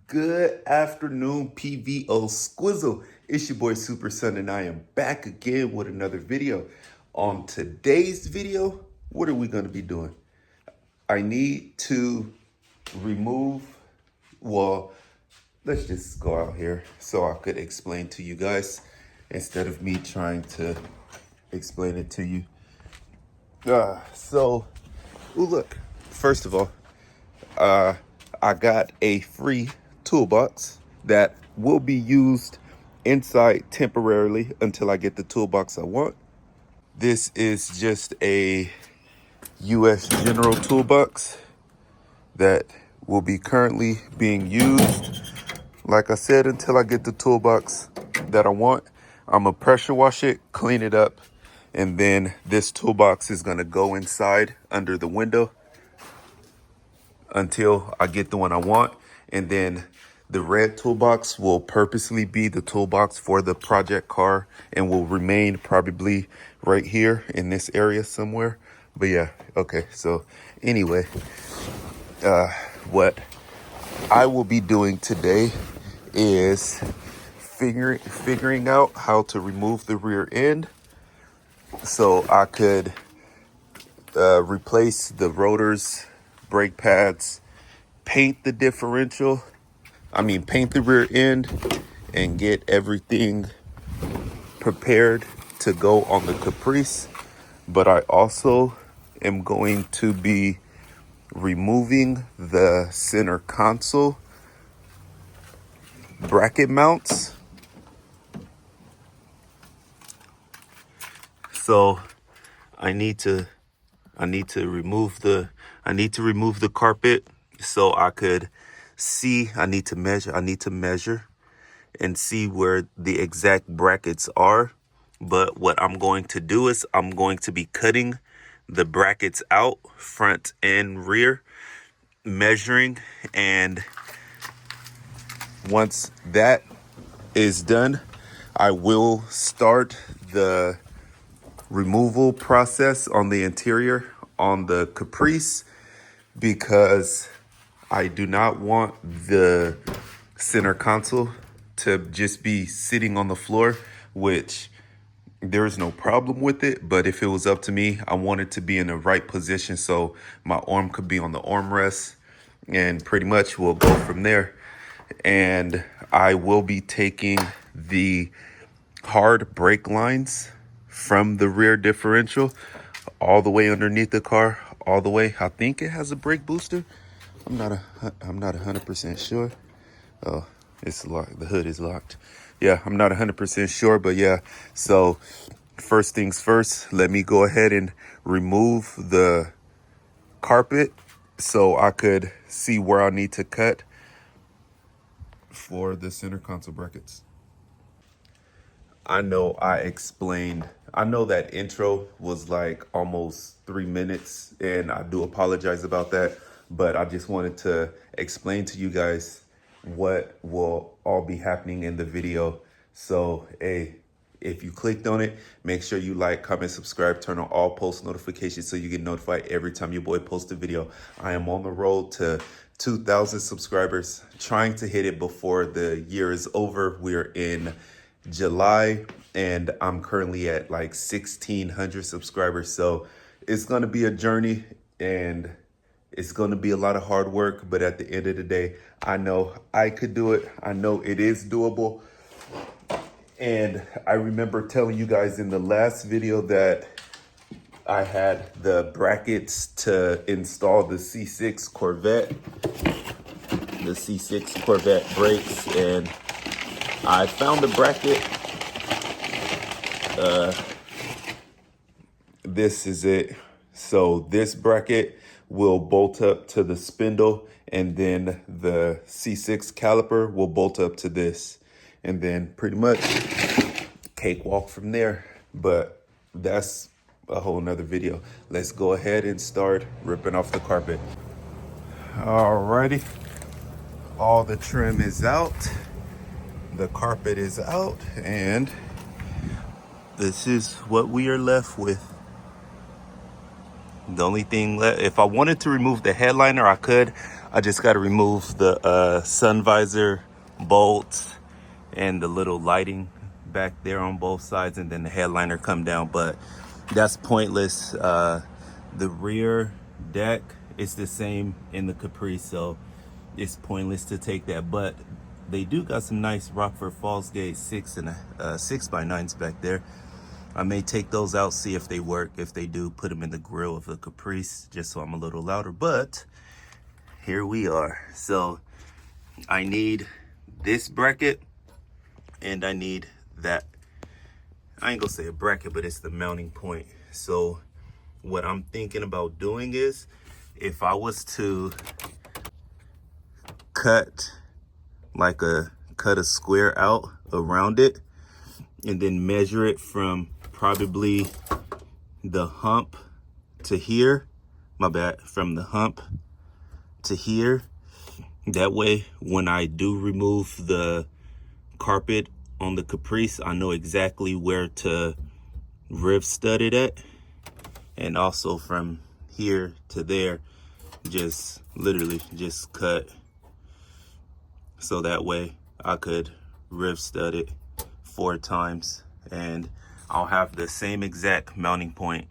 Good afternoon, PVO Squizzle. It's your boy Super Son, and I am back again with another video. On today's video, what are we going to be doing? I need to remove, well, let's just go out here so I could explain to you guys instead of me trying to explain it to you. Look, first of all, I got a free toolbox that will be used inside temporarily until I get the toolbox I want. This is just a US General toolbox that will be currently being used, like I said, until I get the toolbox that I want. I'm gonna pressure wash it, clean it up, and then this toolbox is gonna go inside under the window until I get the one I want. And then the red toolbox will purposely be the toolbox for the project car and will remain probably right here in this area somewhere. But yeah, okay. So anyway, what I will be doing today is figuring out how to remove the rear end so I could replace the rotors, brake pads, paint the rear end, and get everything prepared to go on the Caprice. But I also am going to be removing the center console bracket mounts. So I need to remove the carpet so I could see. I need to measure and see where the exact brackets are. But what I'm going to do is I'm going to be cutting the brackets out, front and rear, measuring, and once that is done, I will start the removal process on the interior on the Caprice, because I do not want the center console to just be sitting on the floor, which there is no problem with it. But if it was up to me, I want it to be in the right position so my arm could be on the armrest, and pretty much we'll go from there. And I will be taking the hard brake lines from the rear differential all the way underneath the car, all the way. I think it has a brake booster. I'm not 100% sure. Oh, it's locked. The hood is locked. Yeah, I'm not 100% sure, but yeah. So first things first, let me go ahead and remove the carpet so I could see where I need to cut for the center console brackets. I know that intro was like almost 3 minutes, and I do apologize about that, but I just wanted to explain to you guys what will all be happening in the video. So, hey, if you clicked on it, make sure you like, comment, subscribe, turn on all post notifications so you get notified every time your boy posts a video. I am on the road to 2,000 subscribers, trying to hit it before the year is over. We're in July, and I'm currently at like 1,600 subscribers. So it's going to be a journey, and it's going to be a lot of hard work. But at the end of the day, I know I could do it. I know it is doable. And I remember telling you guys in the last video that I had the brackets to install the C6 Corvette brakes, and I found a bracket. This is it. So this bracket will bolt up to the spindle, and then the C6 caliper will bolt up to this, and then pretty much cakewalk from there. But that's a whole nother video. Let's go ahead and start ripping off the carpet. Alrighty, all the trim is out, the carpet is out, and this is what we are left with. The only thing left, if I wanted to remove the headliner, I could. I just got to remove the sun visor bolts and the little lighting back there on both sides, and then the headliner come down, but that's pointless. The rear deck is the same in the Caprice, so it's pointless to take that. But they do got some nice Rockford Fallsgate 6x9s back there. I may take those out, see if they work. If they do, put them in the grill of the Caprice, just so I'm a little louder. But here we are. So I need this bracket, and I need that. I ain't gonna say a bracket, but it's the mounting point. So what I'm thinking about doing is, if I was to cut a square out around it, and then measure it from probably the hump to here, from the hump to here. That way, when I do remove the carpet on the Caprice, I know exactly where to riv stud it at. And also from here to there, just literally just cut. So that way I could riv stud it 4 times, and I'll have the same exact mounting point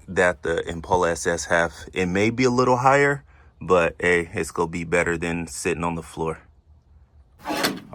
that the Impala SS have. It may be a little higher, but hey, it's gonna be better than sitting on the floor.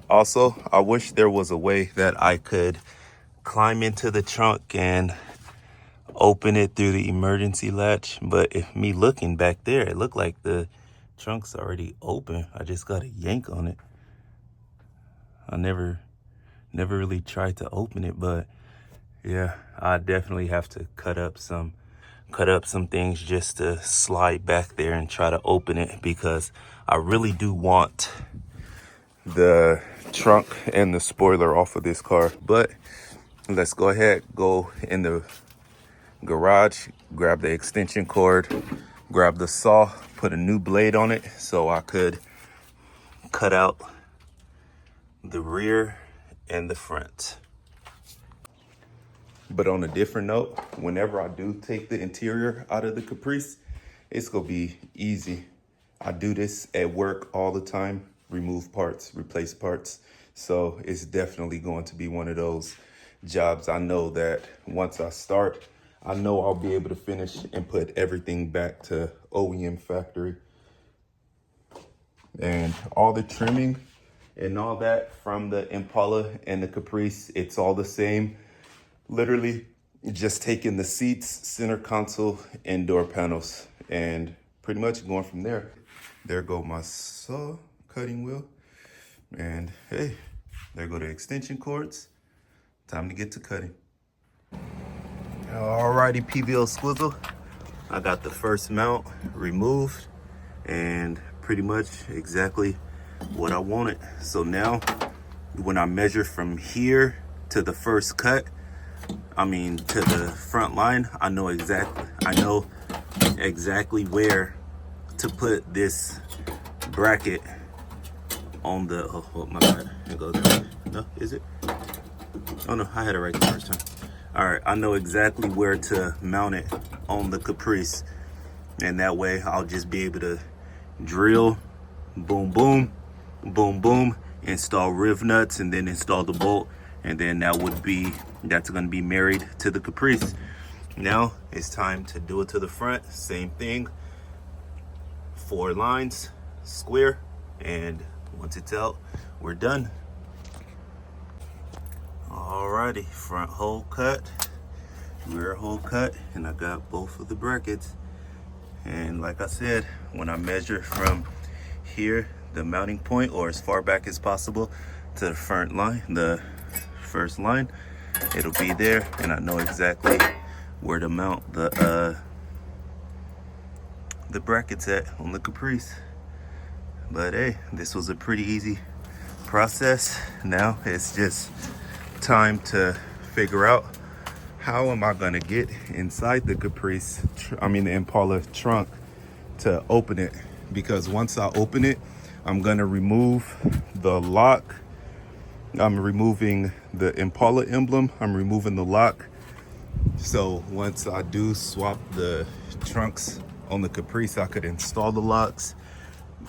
Also, I wish there was a way that I could climb into the trunk and open it through the emergency latch, but if me looking back there, it looked like the trunk's already open. I just gotta yank on it. I never really tried to open it, but yeah, I definitely have to cut up some things just to slide back there and try to open it, because I really do want the trunk and the spoiler off of this car. But let's go ahead, go in the garage, grab the extension cord, grab the saw, put a new blade on it so I could cut out the rear and the front. But on a different note, whenever I do take the interior out of the Caprice, it's gonna be easy. I do this at work all the time, remove parts, replace parts. So it's definitely going to be one of those jobs I know that once I start, I know I'll be able to finish and put everything back to OEM factory. And all the trimming and all that from the Impala and the Caprice, it's all the same. Literally just taking the seats, center console, and door panels, and pretty much going from there. There go my saw cutting wheel. And hey, there go the extension cords. Time to get to cutting. Alrighty, PVO Squizzle. I got the first mount removed, and pretty much exactly what I wanted. So now when I measure from here to the first cut, to the front line, I know exactly where to put this bracket on the, oh my God, it goes, no, is it? Oh no, I had it right the first time. All right, I know exactly where to mount it on the Caprice, and that way I'll just be able to drill, boom, boom, boom, boom, install riv nuts, and then install the bolt, and then that's gonna be married to the Caprice. Now it's time to do it to the front. Same thing, 4 lines, square, and once it's out, we're done. Alrighty, front hole cut, rear hole cut, and I got both of the brackets. And like I said, when I measure from here, the mounting point, or as far back as possible to the front line, the first line, it'll be there, and I know exactly where to mount the brackets at on the Caprice. But hey, this was a pretty easy process. Now it's just time to figure out how am I gonna get inside the Caprice, the Impala trunk, to open it. Because once I open it, I'm gonna remove the lock. I'm removing the Impala emblem, I'm removing the lock, So once I do swap the trunks on the Caprice, I could install the locks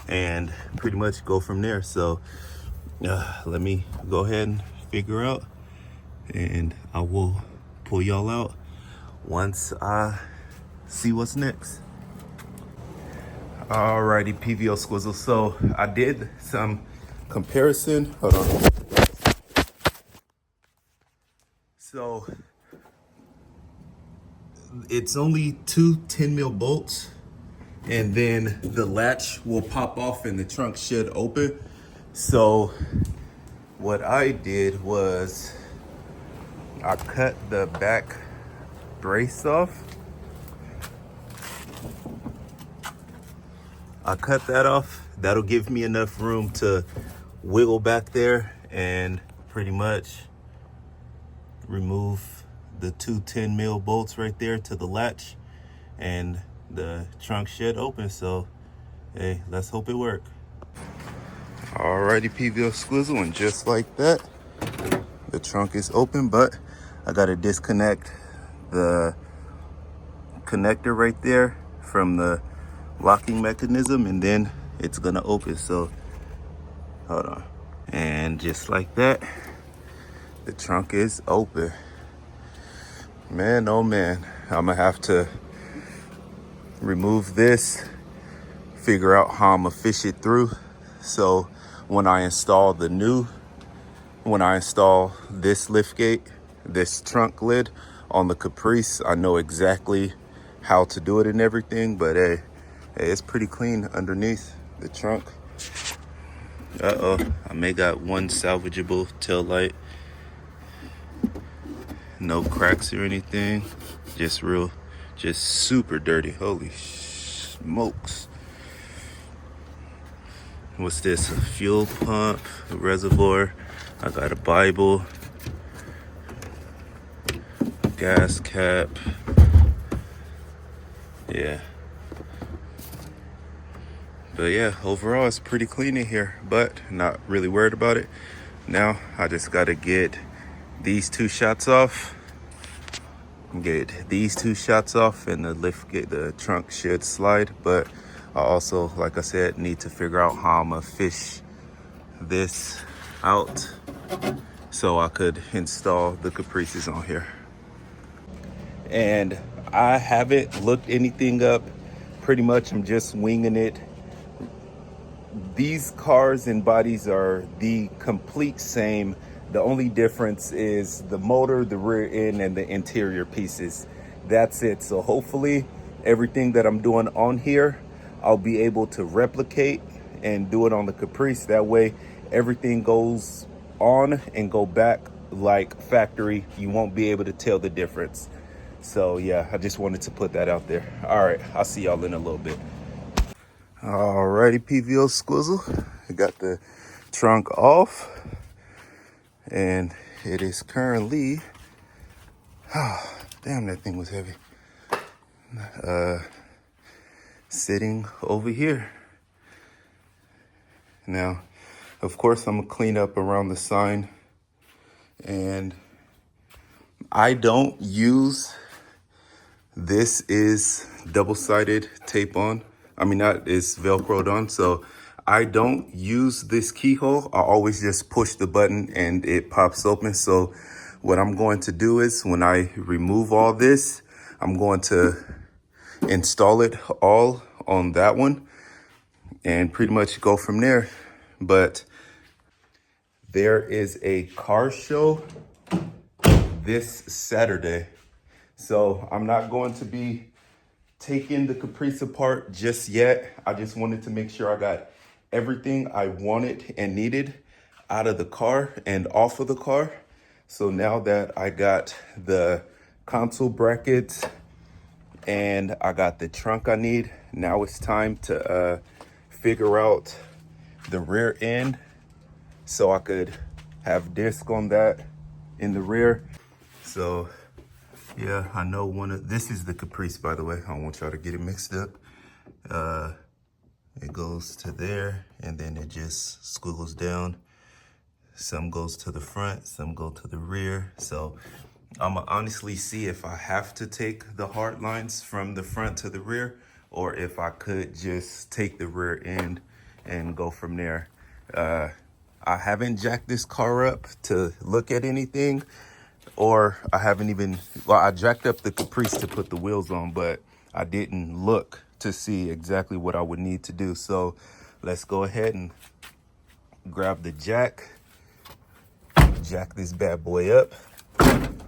and pretty much go from there. So let me go ahead and figure out, and I will pull y'all out once I see what's next. Alrighty, PVO Squizzle. So I did some comparison. Hold on. So it's only two 10 mil bolts, and then the latch will pop off and the trunk should open. So what I did was I cut the back brace off. I cut that off. That'll give me enough room to wiggle back there and pretty much remove the two 10 mil bolts right there to the latch, and the trunk should open. So hey, let's hope it works. Alrighty, PVO Squizzle, and just like that, the trunk is open, but I gotta disconnect the connector right there from the locking mechanism, and then it's gonna open. So hold on. And just like that, the trunk is open. Man, oh man, I'm gonna have to remove this, figure out how I'm gonna fish it through. So when I install this lift gate, this trunk lid on the Caprice, I know exactly how to do it and everything. But hey, it's pretty clean underneath the trunk. I may got one salvageable tail light. No cracks or anything. Just super dirty. Holy smokes. What's this? A fuel pump, a reservoir. I got a Bible, gas cap. Yeah. But yeah, overall it's pretty clean in here, but not really worried about it. Now I just gotta get these two shots off. And the trunk should slide. But I also, like I said, need to figure out how I'm gonna fish this out so I could install the Caprices on here. And I haven't looked anything up. Pretty much I'm just winging it. These cars and bodies are the complete same. The only difference is the motor, the rear end, and the interior pieces. That's it. So hopefully everything that I'm doing on here, I'll be able to replicate and do it on the Caprice. That way everything goes on and go back like factory. You won't be able to tell the difference. So yeah, I just wanted to put that out there. All right, I'll see y'all in a little bit. Alrighty, PVO Squizzle. I got the trunk off, and it is currently, damn, that thing was heavy. Sitting over here. Now, of course, I'm gonna clean up around the sign, and I don't use, this is double-sided tape on. I mean, that is Velcroed on. So I don't use this keyhole. I always just push the button and it pops open. So what I'm going to do is when I remove all this, I'm going to install it all on that one and pretty much go from there. But there is a car show this Saturday. So I'm not going to be taking the Caprice apart just yet. I just wanted to make sure I got everything I wanted and needed out of the car and off of the car. So now that I got the console brackets and I got the trunk I need, now it's time to figure out the rear end so I could have disc on that in the rear. So yeah, I know this is the Caprice, by the way. I don't want y'all to get it mixed up. It goes to there, and then it just squiggles down. Some goes to the front, some go to the rear. So I'm gonna honestly see if I have to take the hard lines from the front to the rear, or if I could just take the rear end and go from there. I haven't jacked this car up to look at anything, or I haven't even, well, I jacked up the Caprice to put the wheels on, but I didn't look to see exactly what I would need to do. So let's go ahead and grab the jack this bad boy up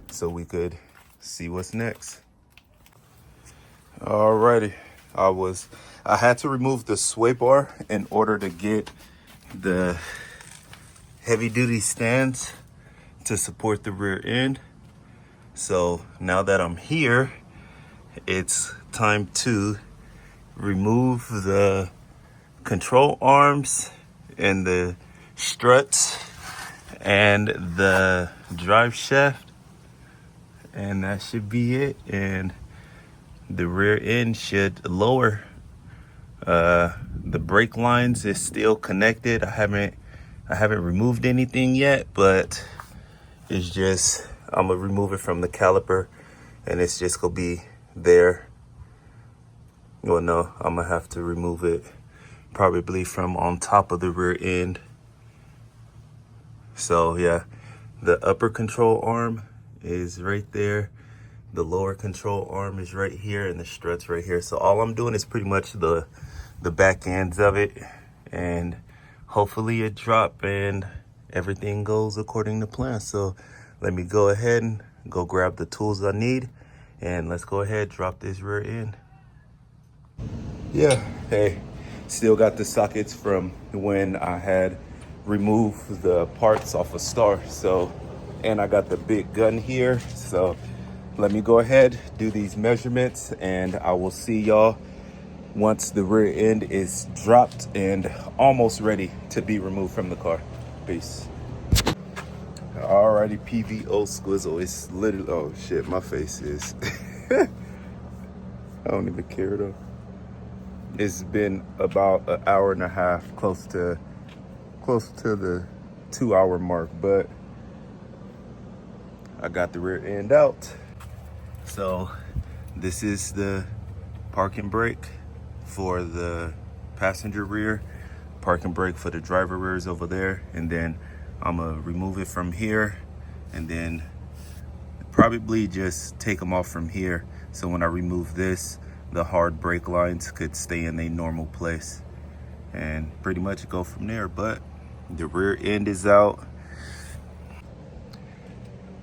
so we could see what's next. Alrighty, I had to remove the sway bar in order to get the heavy duty stands to support the rear end. So now that I'm here, it's time to remove the control arms and the struts and the drive shaft, and that should be it. And the rear end should lower. The brake lines is still connected. I haven't removed anything yet, but it's just, I'm gonna remove it from the caliper and it's just gonna be there. Well, no, I'm gonna have to remove it probably from on top of the rear end. So yeah, the upper control arm is right there. The lower control arm is right here, and the struts right here. So all I'm doing is pretty much the back ends of it, and hopefully it drop and everything goes according to plan. So let me go ahead and go grab the tools I need, and let's go ahead, drop this rear end. Yeah, hey, still got the sockets from when I had removed the parts off a Star. So, and I got the big gun here. So let me go ahead, do these measurements, and I will see y'all once the rear end is dropped and almost ready to be removed from the car. Peace. Alrighty, PVO Squizzle. It's literally, oh shit, my face is, I don't even care though. It's been about an hour and a half, close to the 2 hour mark, but I got the rear end out. So this is the parking brake for the passenger rear, parking brake for the driver rear is over there, and then I'm gonna remove it from here and then probably just take them off from here, so when I remove this, the hard brake lines could stay in their normal place, and pretty much go from there. But the rear end is out.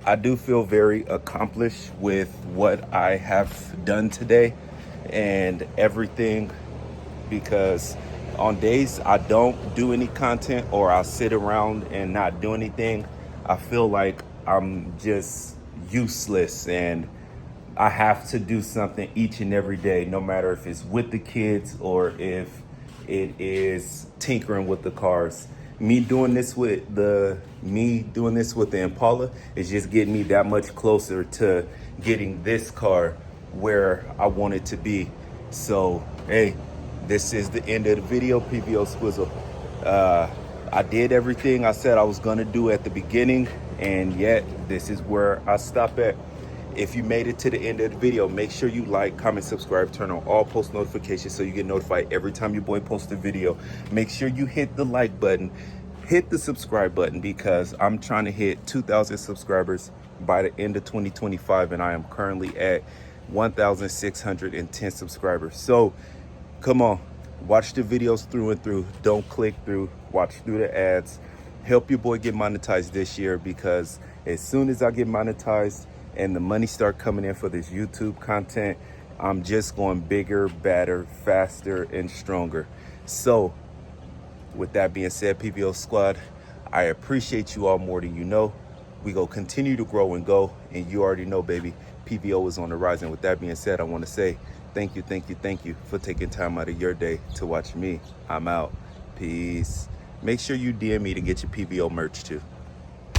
I do feel very accomplished with what I have done today and everything, because on days I don't do any content or I'll sit around and not do anything, I feel like I'm just useless, and I have to do something each and every day, no matter if it's with the kids or if it is tinkering with the cars. Me doing this with the Impala is just getting me that much closer to getting this car where I want it to be. So hey, this is the end of the video, PVO Squizzle. I did everything I said I was gonna do at the beginning, and yet this is where I stop at. If you made it to the end of the video, make sure you like, comment, subscribe, turn on all post notifications so you get notified every time your boy posts a video. Make sure you hit the like button, hit the subscribe button, because I'm trying to hit 2,000 subscribers by the end of 2025, and I am currently at 1,610 subscribers. So come on, watch the videos through and through. Don't click through, watch through the ads. Help your boy get monetized this year, because as soon as I get monetized and the money start coming in for this YouTube content, I'm just going bigger, badder, faster, and stronger. So with that being said, PVO Squad, I appreciate you all more than you know. We go continue to grow and go, and you already know, baby, PVO is on the rise. And with that being said, I want to say thank you for taking time out of your day to watch me. I'm out. Peace. Make sure you DM me to get your PVO merch too.